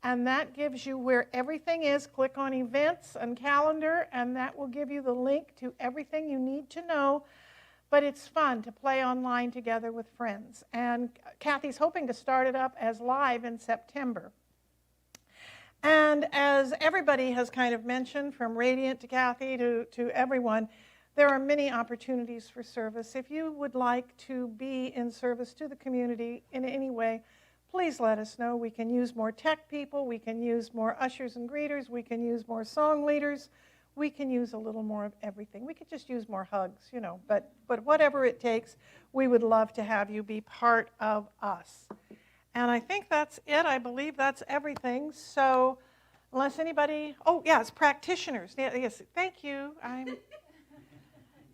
and that gives you where everything is. Click on events and calendar, and that will give you the link to everything you need to know. But it's fun to play online together with friends. And Kathy's hoping to start it up as live in September. And as everybody has kind of mentioned, from Radiant to Kathy to everyone, there are many opportunities for service. If you would like to be in service to the community in any way, please let us know. We can use more tech people. We can use more ushers and greeters. We can use more song leaders. We can use a little more of everything. We could just use more hugs, but whatever it takes, we would love to have you be part of us. And I think that's it. I believe that's everything. So unless anybody, it's practitioners. Yes, thank you.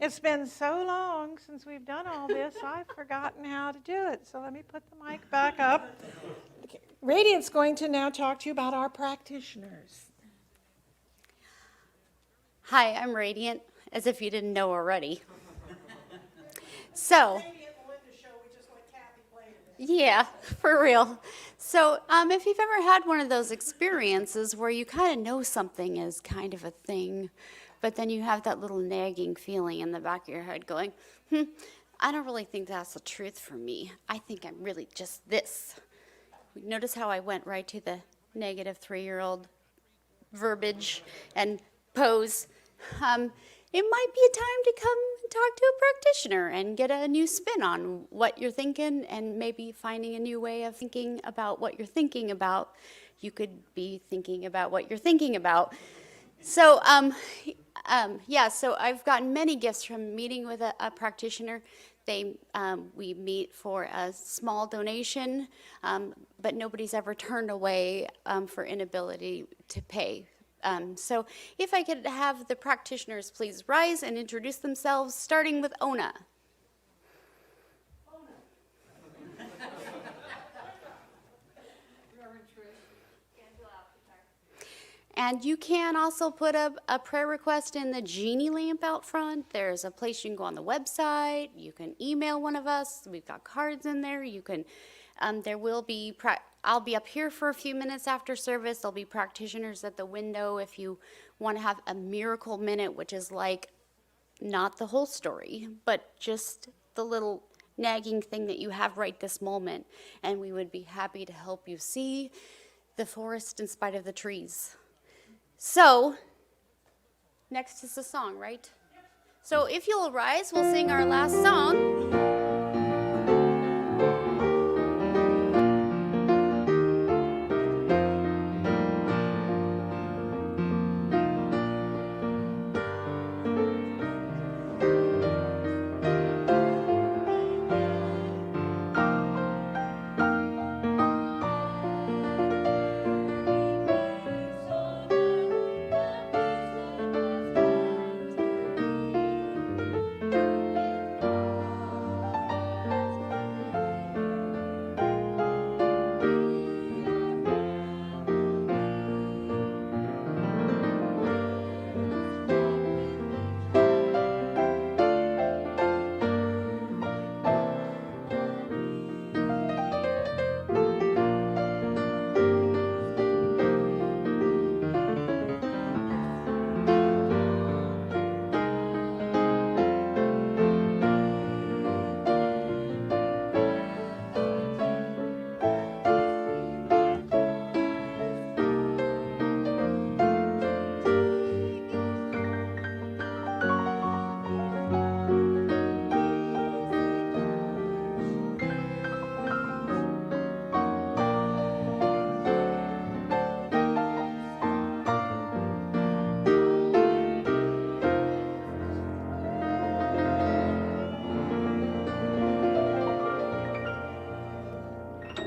It's been so long since we've done all this, I've forgotten how to do it. So let me put the mic back up. Radiant's going to now talk to you about our practitioners. Hi, I'm Radiant, as if you didn't know already. So, yeah, for real. So if you've ever had one of those experiences where you kind of know something is kind of a thing, but then you have that little nagging feeling in the back of your head going, I don't really think that's the truth for me. I think I'm really just this. Notice how I went right to the negative 3-year-old verbiage and pose. It might be a time to come and talk to a practitioner and get a new spin on what you're thinking and maybe finding a new way of thinking about what you're thinking about. You could be thinking about what you're thinking about. So, so I've gotten many gifts from meeting with a practitioner. We meet for a small donation, but nobody's ever turned away for inability to pay. So if I could have the practitioners please rise and introduce themselves, starting with Ona. And you can also put a prayer request in the genie lamp out front. There's a place you can go on the website. You can email one of us. We've got cards in there. You can. There will be. I'll be up here for a few minutes after service. There'll be practitioners at the window if you want to have a miracle minute, which is like not the whole story, but just the little nagging thing that you have right this moment. And we would be happy to help you see the forest in spite of the trees. So, next is the song, right? So if you'll rise, we'll sing our last song.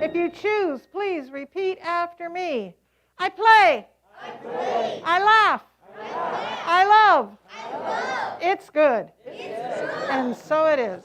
If you choose, please repeat after me. I play. I play. I laugh. I love. I love. It's good. It's good. And so it is.